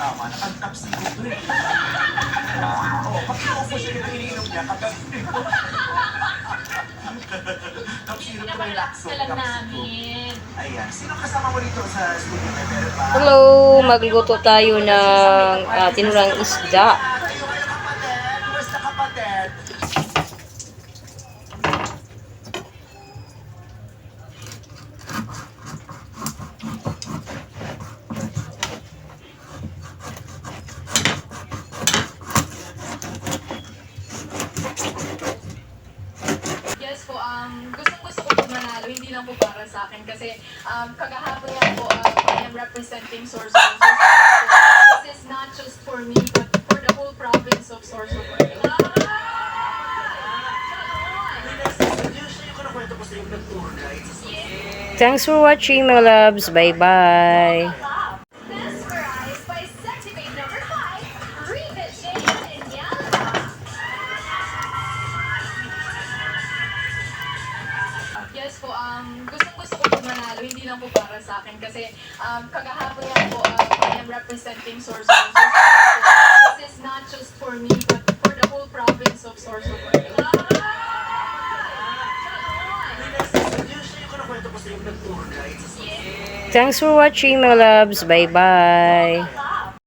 tama. Nakantapsigo to eh. Oo, pag inuupo siya yung iniinom niya, kapag tapsigo to relax. Pinapalakas ka lang namin. Ayan. Sino kasama mo dito sa studio? May meron ba? Hello, magluto tayo ng tinulang isda. Kayo kapatid. Kumusta kapatid? Yes po, gusto ko po manalo, hindi lang po para sa akin kasi kagahapon nga po, I am representing Sorsogon. This is not just for me, but for the whole province of Sorsogon. Usually ko na kwento ko sa yung nag-tour guide. Thanks for watching mga loves. Bye-bye. Mesmerized by Sexybate number 5, Rita Jane and Yana. Yes po, gusto ko po manalo, hindi lang po para sa akin kasi kagahapon nga po, I am representing Sorsogon. This is not just for me, but for the whole province of Sorsogon. Usually ko na kwento ko sa yung nag-tour guide. Thanks for watching mga loves. Bye-bye.